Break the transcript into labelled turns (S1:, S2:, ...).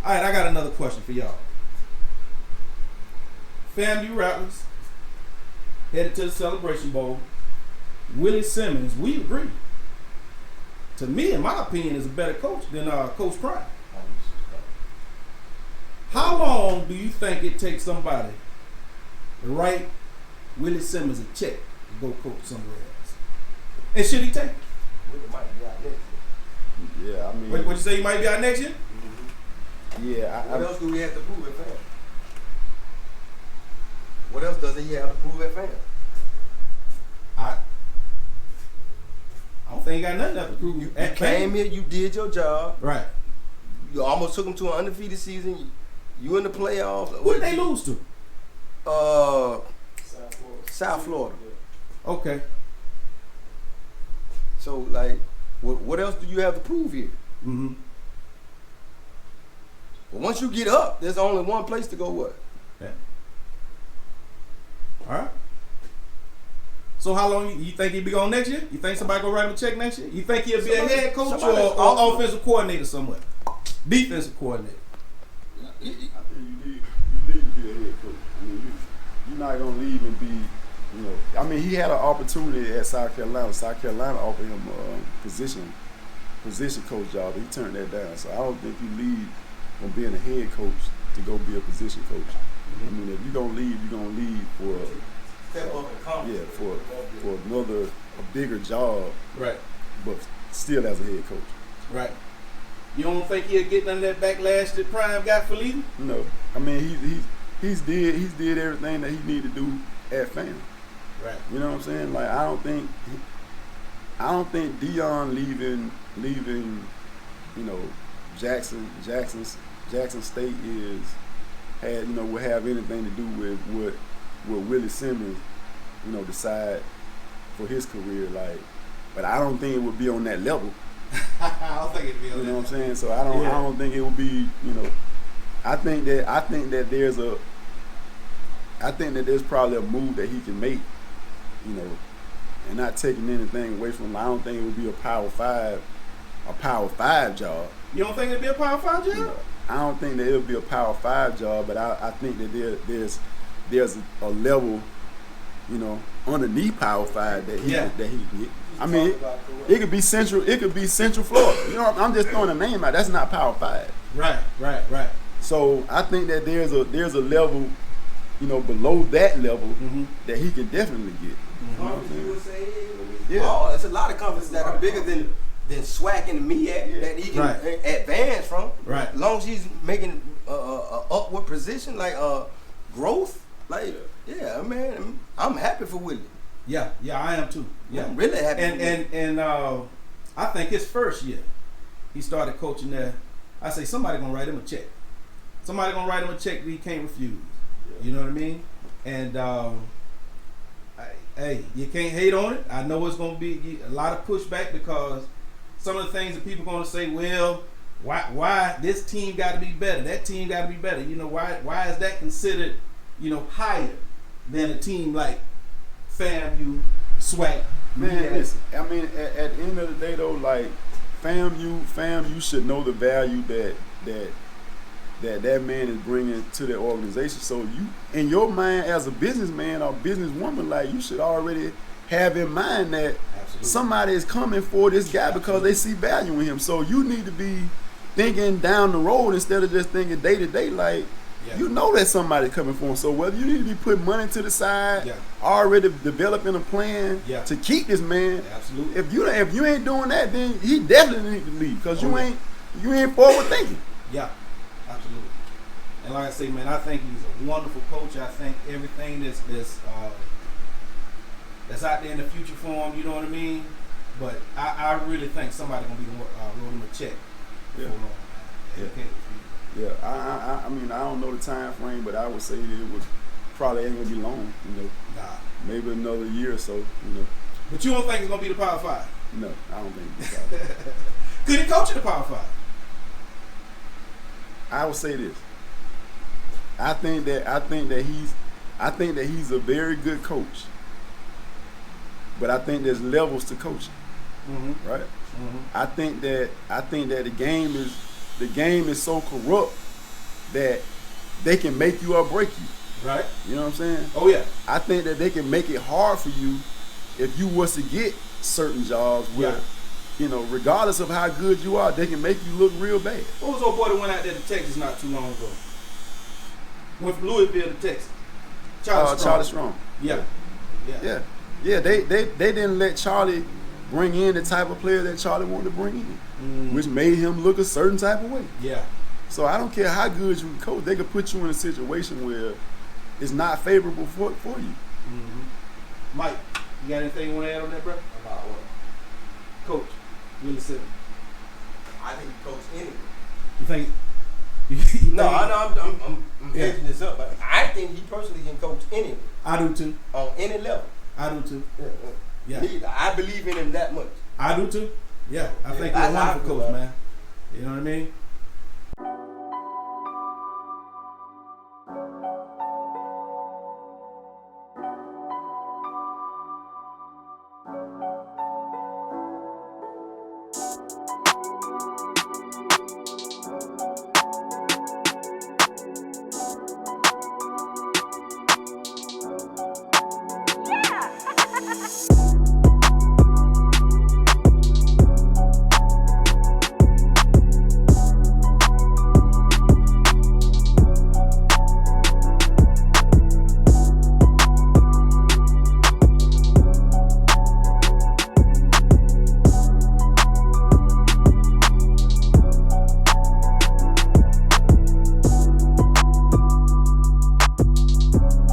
S1: All right, I got another question for y'all. FAMU Rattlers headed to the Celebration Bowl. Willie Simmons, we agree. To me, in my opinion, is a better coach than Coach Prime. How long do you think it takes somebody to write Willie Simmons a check to go coach somewhere else? And should he take it?
S2: Willie might be out next year.
S3: Yeah, I mean.
S1: What you say? He might be out next year?
S3: Yeah.
S2: What else do we have to prove at FAM? What else does he have to prove at FAM?
S1: I don't think he got nothing to prove.
S2: You came here, you did your job.
S1: Right.
S2: You almost took him to an undefeated season. You in the playoffs.
S1: Who did they lose to?
S2: South Florida.
S1: Okay.
S2: So, like, what else do you have to prove here?
S1: Mm-hmm.
S2: But once you get up, there's only one place to go. What?
S1: Yeah. All right. So how long you think he'll be gone next year? You think somebody gonna write him a check next year? You think he'll be a head coach or offensive coordinator somewhere? Defensive coordinator.
S3: I think you need to be a head coach. I mean, you're not gonna leave and be, you know. I mean, he had an opportunity at South Carolina. South Carolina offered him a position coach job, but he turned that down. So I don't think you leave from being a head coach to go be a position coach. I mean, if you're gonna leave for for another a bigger job,
S1: Right.
S3: but still as a head coach.
S1: Right. You don't think he'll get none of that backlash that Prime got for leaving?
S3: No, I mean he's did everything that he needed to do at FAM.
S1: Right.
S3: You know what I'm saying? Like I don't think Dion leaving, you know, Jackson State would have anything to do with what Willie Simmons, you know, decide for his career. Like, but I don't think it would be on that level.
S1: I don't think it'd be on
S3: You know
S1: that.
S3: what I'm saying? So I don't think it would be, you know. I think that there's probably a move that he can make, you know, and not taking anything away from him. I don't think it would be a Power 5 job.
S1: You don't think it'd be a Power 5 job?
S3: You know, I don't think that it'll be a Power 5 job, but I think that there's a level, you know, underneath Power 5 that he can get. I mean, it could be Central Florida. You know, I'm just throwing a name out. That's not Power 5.
S1: Right.
S3: So I think that there's a level, you know, below that level that he can definitely get. You know what I'm saying?
S2: You would say,
S3: Yeah.
S2: Oh, there's a lot of conferences that are bigger than SWAC and the MEAC that he can advance from.
S1: Right.
S2: As long as he's making a upward position, like growth. Like, yeah, man, I'm happy for Willie.
S1: Yeah, I am too. Yeah,
S2: I'm really happy.
S1: And I think his first year, he started coaching there. I say somebody gonna write him a check. Somebody gonna write him a check that he can't refuse. Yeah. You know what I mean? And hey, you can't hate on it. I know it's gonna be a lot of pushback because some of the things that people gonna say, well, why this team got to be better? That team got to be better. You know, why is that considered, you know, higher than a team like FAMU, SWAC?
S3: Man, listen, I mean, at the end of the day, though, like FAMU should know the value that man is bringing to the organization. So you, in your mind, as a businessman or businesswoman, like you should already have in mind that somebody is coming for this guy because they see value in him. So you need to be thinking down the road instead of just thinking day to day. Like, you know that somebody's coming for him. So whether you need to be putting money to the side, already developing a plan to keep this man.
S1: Absolutely.
S3: If you ain't doing that, then he definitely need to leave because you ain't forward thinking.
S1: Yeah, absolutely. And like I say, man, I think he's a wonderful coach. I think everything that's out there in the future for him, you know what I mean? But I really think somebody gonna be wrote him a check.
S3: I mean, I don't know the time frame, but I would say that it would probably ain't gonna be long, you know.
S1: Nah.
S3: Maybe another year or so, you know.
S1: But you don't think it's gonna be the Power 5?
S3: No, I don't think it's Power 5.
S1: Could he coach in the Power 5?
S3: I would say this. I think that he's a very good coach. But I think there's levels to coaching. Right? I think that the game is so corrupt that they can make you or break you.
S1: Right.
S3: You know what I'm saying?
S1: Oh yeah.
S3: I think that they can make it hard for you if you was to get certain jobs where, you know, regardless of how good you are, they can make you look real bad.
S1: What was old boy that went out there to Texas not too long ago? Went from Louisville to Texas.
S3: Charlie Strong.
S1: Yeah.
S3: They didn't let Charlie bring in the type of player that Charlie wanted to bring in, which made him look a certain type of way.
S1: Yeah.
S3: So I don't care how good you can coach, they could put you in a situation where it's not favorable for you.
S1: Mm-hmm. Mike, you got anything you want to add on that, bro?
S2: About what?
S1: Coach Willie Simmons.
S2: I think he coached anyway.
S1: You think?
S2: No, I know I'm hedging this up, but I think he personally can coach anyway.
S1: I do too.
S2: On any level.
S1: I do too.
S2: Yeah. I believe in him that much.
S1: I do too. Yeah. I think he's a wonderful coach, man. You know what I mean?